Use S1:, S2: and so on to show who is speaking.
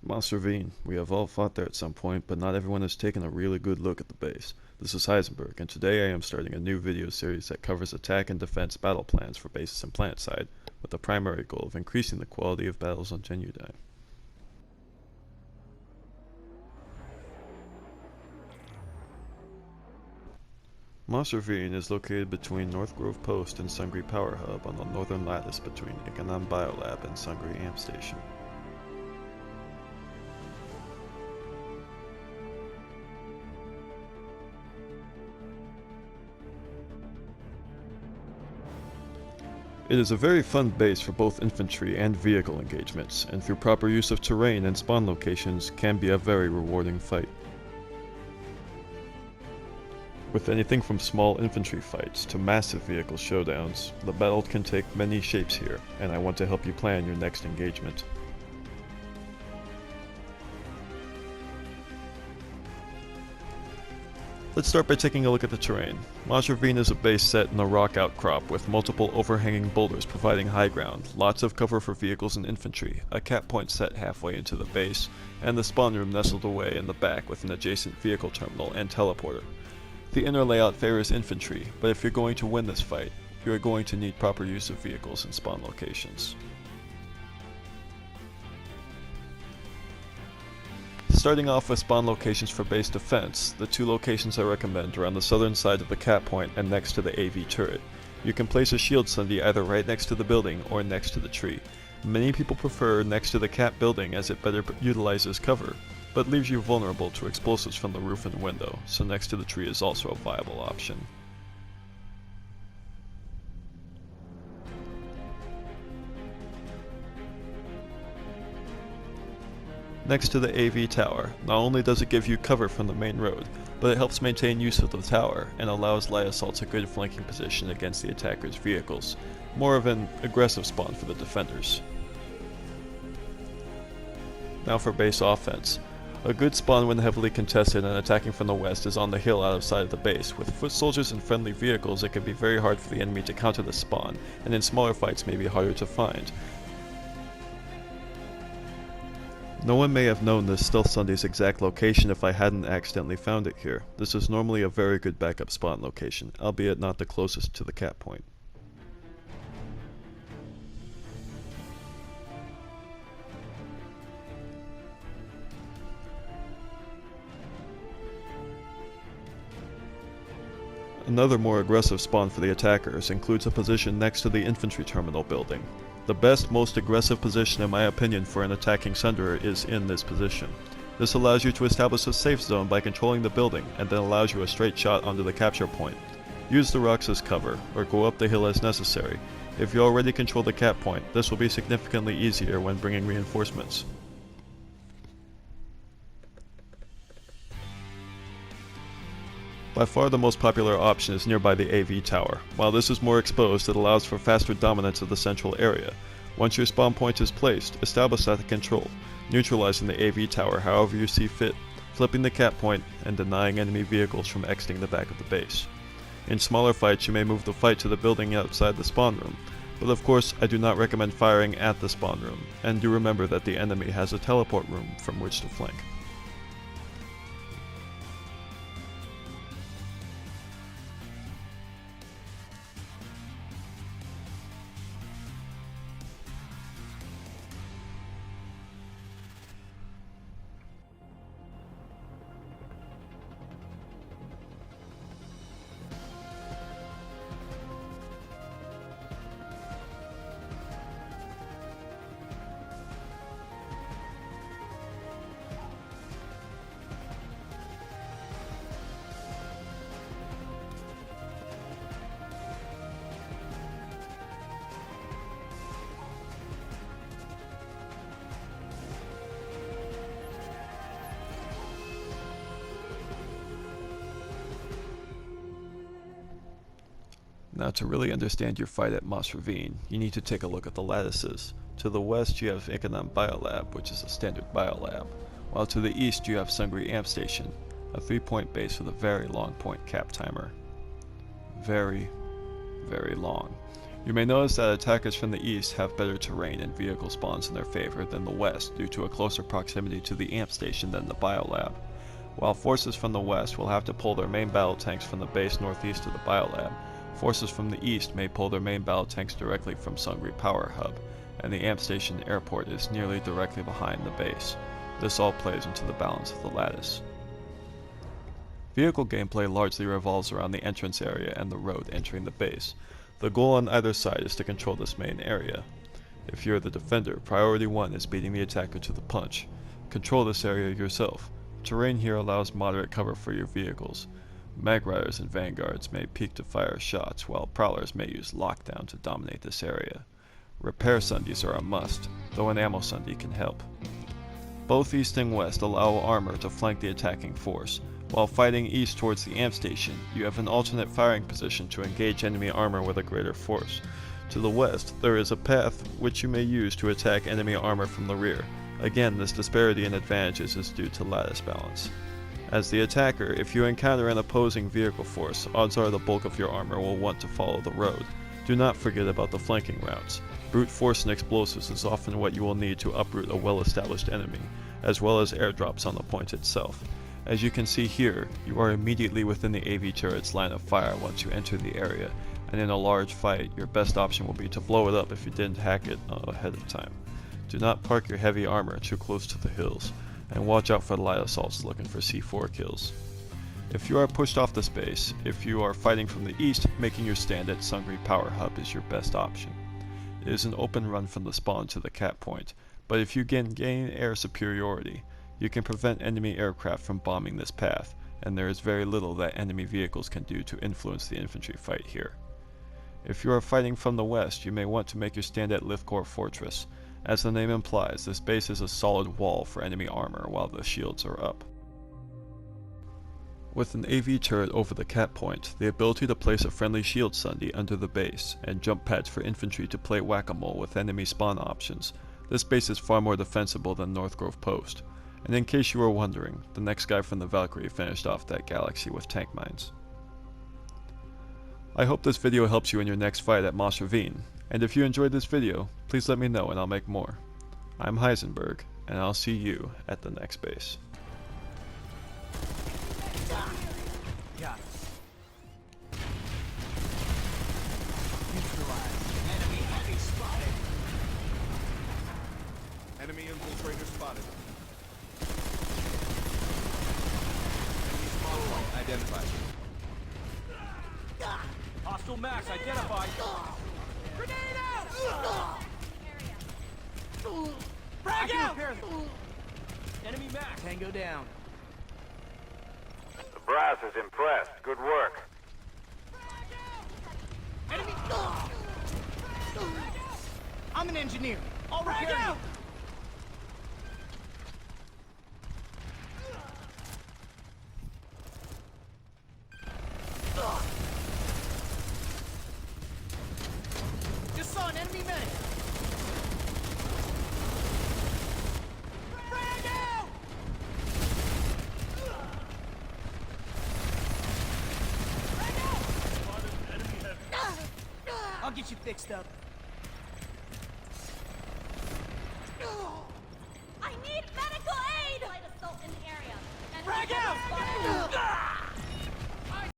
S1: Ravine. We have all fought there at some point, but not everyone has taken a really good look at the base. This is Heisenberg, and today I am starting a new video series that covers attack and defense battle plans for bases in Planetside, with the primary goal of increasing the quality of battles on Genudine. Ravine is located between North Grove Post and Sungri Power Hub on the northern lattice between Ikanan Biolab and Sungri Amp Station. It is a very fun base for both infantry and vehicle engagements, and through proper use of terrain and spawn locations can be a very rewarding fight. With anything from small infantry fights to massive vehicle showdowns, the battle can take many shapes here, and I want to help you plan your next engagement. Let's start by taking a look at the terrain. Ravine is a base set in a rock outcrop with multiple overhanging boulders providing high ground, lots of cover for vehicles and infantry, a cap point set halfway into the base, and the spawn room nestled away in the back with an adjacent vehicle terminal and teleporter. The inner layout favors infantry, but if you're going to win this fight, you are going to need proper use of vehicles and spawn locations. Starting off with spawn locations for base defense, the two locations I recommend are on the southern side of the cap point and next to the AV turret. You can place a shield sundae either right next to the building or next to the tree. Many people prefer next to the cap building as it better utilizes cover, but leaves you vulnerable to explosives from the roof and window, so next to the tree is also a viable option. Next to the AV tower, not only does it give you cover from the main road, but it helps maintain use of the tower and allows light assaults a good flanking position against the attacker's vehicles, more of an aggressive spawn for the defenders. Now for base offense. A good spawn when heavily contested and attacking from the west is on the hill out of sight of the base. With foot soldiers and friendly vehicles, it can be very hard for the enemy to counter the spawn, and in smaller fights may be harder to find. No one may have known this stealth sundae's exact location if I hadn't accidentally found it here. This is normally a very good backup spawn location, albeit not the closest to the cap point. Another more aggressive spawn for the attackers includes a position next to the infantry terminal building. The best, most aggressive position in my opinion for an attacking sunderer is in this position. This allows you to establish a safe zone by controlling the building and then allows you a straight shot onto the capture point. Use the rocks as cover, or go up the hill as necessary. If you already control the cap point, this will be significantly easier when bringing reinforcements. By far the most popular option is nearby the AV tower. While this is more exposed, it allows for faster dominance of the central area. Once your spawn point is placed, establish that control, neutralizing the AV tower however you see fit, flipping the cap point, and denying enemy vehicles from exiting the back of the base. In smaller fights you may move the fight to the building outside the spawn room, but of course I do not recommend firing at the spawn room, and do remember that the enemy has a teleport room from which to flank. Now to really understand your fight at Ravine, you need to take a look at the lattices. To the west you have Ikanan Biolab, which is a standard biolab, while to the east you have Sungri Amp Station, a 3-point base with a very long point cap timer. Very, very long. You may notice that attackers from the east have better terrain and vehicle spawns in their favor than the west due to a closer proximity to the amp station than the biolab, while forces from the west will have to pull their main battle tanks from the base northeast of the biolab. Forces from the east may pull their main battle tanks directly from Sungri Power Hub, and the amp station airport is nearly directly behind the base. This all plays into the balance of the lattice. Vehicle gameplay largely revolves around the entrance area and the road entering the base. The goal on either side is to control this main area. If you're the defender, priority 1 is beating the attacker to the punch. Control this area yourself. Terrain here allows moderate cover for your vehicles. Mag Riders and Vanguards may peek to fire shots, while Prowlers may use lockdown to dominate this area. Repair Sundies are a must, though an ammo Sundie can help. Both east and west allow armor to flank the attacking force. While fighting east towards the amp station, you have an alternate firing position to engage enemy armor with a greater force. To the west, there is a path which you may use to attack enemy armor from the rear. Again, this disparity in advantages is due to lattice balance. As the attacker, if you encounter an opposing vehicle force, odds are the bulk of your armor will want to follow the road. Do not forget about the flanking routes. Brute force and explosives is often what you will need to uproot a well-established enemy, as well as airdrops on the point itself. As you can see here, you are immediately within the AV turret's line of fire once you enter the area, and in a large fight, your best option will be to blow it up if you didn't hack it ahead of time. Do not park your heavy armor too close to the hills, and watch out for the light assaults looking for C4 kills. If you are pushed off the space, if you are fighting from the east, making your stand at Sungri Power Hub is your best option. It is an open run from the spawn to the cap point, but if you gain air superiority, you can prevent enemy aircraft from bombing this path, and there is very little that enemy vehicles can do to influence the infantry fight here. If you are fighting from the west, you may want to make your stand at Lithgore Fortress. As the name implies, this base is a solid wall for enemy armor while the shields are up. With an AV turret over the cap point, the ability to place a friendly shield Sundie under the base, and jump pads for infantry to play whack-a-mole with enemy spawn options, this base is far more defensible than North Grove Post. And in case you were wondering, the next guy from the Valkyrie finished off that galaxy with tank mines. I hope this video helps you in your next fight at Moss Ravine, and if you enjoyed this video, please let me know and I'll make more. I'm Heisenberg, and I'll see you at the next base.
S2: Got it. Neutralized. Enemy heavy spotted.
S3: Enemy infiltrator spotted. Enemy spawn point identified.
S2: Hostile max identified. Grenade out! Frag out! Enemy max. Tango down.
S4: The brass is impressed. Good work.
S2: Enemy. I'm an engineer. I'll repair you. Just saw an enemy medic. Frag out! Frag out! I'll get you fixed up.
S5: I need medical aid! Light assault in the area.
S2: Frag out!